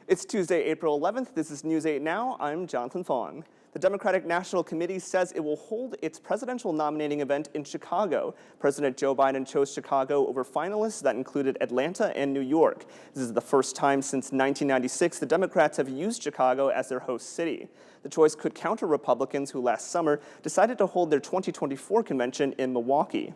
It's Tuesday, April 11th. This is News 8 Now. I'm Jonathan Fong. The Democratic National Committee says it will hold its presidential nominating event in Chicago. President Joe Biden chose Chicago over finalists that included Atlanta and New York. This is the first time since 1996 the Democrats have used Chicago as their host city. The choice could counter Republicans who last summer decided to hold their 2024 convention in Milwaukee.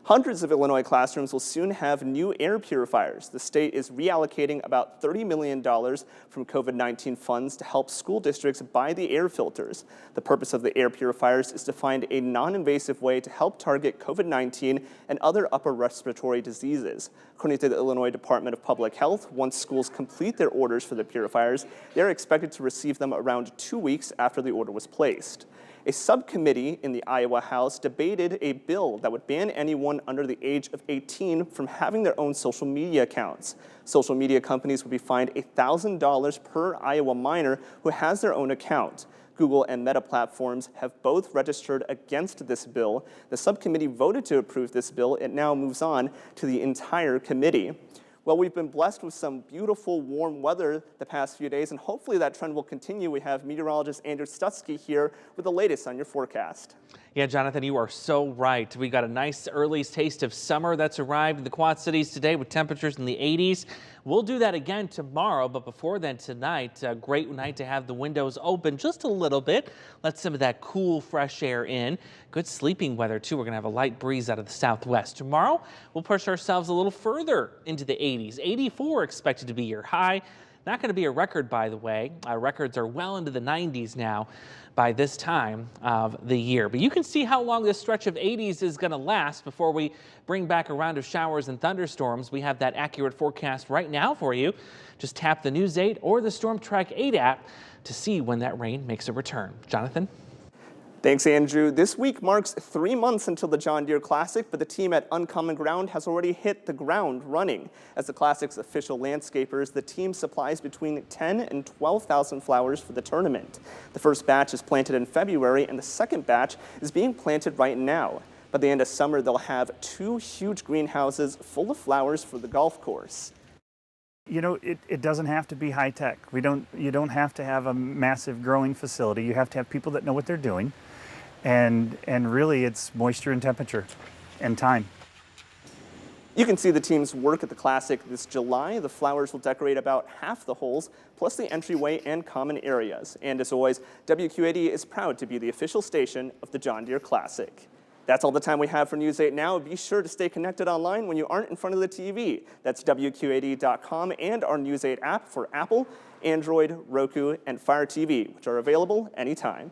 Hundreds of Illinois classrooms will soon have new air purifiers. The state is reallocating about $30 million from COVID-19 funds to help school districts buy the air filters. The purpose of the air purifiers is to find a non-invasive way to help target COVID-19 and other upper respiratory diseases. According to the Illinois Department of Public Health, once schools complete their orders for the purifiers, they are expected to receive them around 2 weeks after the order was placed. A subcommittee in the Iowa House debated a bill that would ban anyone under the age of 18 from having their own social media accounts. Social media companies would be fined $1,000 per Iowa minor who has their own account. Google and Meta platforms have both registered against this bill. The subcommittee voted to approve this bill. It now moves on to the entire committee. Well, we've been blessed with some beautiful warm weather the past few days, and hopefully that trend will continue. We have meteorologist Andrew Stutsky here with the latest on your forecast. Yeah, Jonathan, you are so right. We got a nice early taste of summer that's arrived in the Quad Cities today with temperatures in the 80s. We'll do that again tomorrow, but before then tonight, a great night to have the windows open just a little bit. Let some of that cool, fresh air in. Good sleeping weather, too. We're going to have a light breeze out of the southwest. Tomorrow, we'll push ourselves a little further into the 80s. 84 expected to be your high. Not going to be a record, by the way. Our records are well into the 90s now by this time of the year. But you can see how long this stretch of 80s is going to last before we bring back a round of showers and thunderstorms. We have that accurate forecast right now for you. Just tap the News 8 or the Storm Track 8 app to see when that rain makes a return. Jonathan? Thanks, Andrew. This week marks 3 months until the John Deere Classic, but the team at Uncommon Ground has already hit the ground running. As the Classic's official landscapers, the team supplies between 10 and 12,000 flowers for the tournament. The first batch is planted in February, and the second batch is being planted right now. By the end of summer, they'll have 2 huge greenhouses full of flowers for the golf course. You know, it doesn't have to be high tech. You don't have to have a massive growing facility. You have to have people that know what they're doing. And really it's moisture and temperature and time. You can see the team's work at the Classic this July. The flowers will decorate about half the holes, plus the entryway and common areas. And as always, WQAD is proud to be the official station of the John Deere Classic. That's all the time we have for News 8 Now. Be sure to stay connected online when you aren't in front of the TV. That's WQAD.com and our News 8 app for Apple, Android, Roku, and Fire TV, which are available anytime.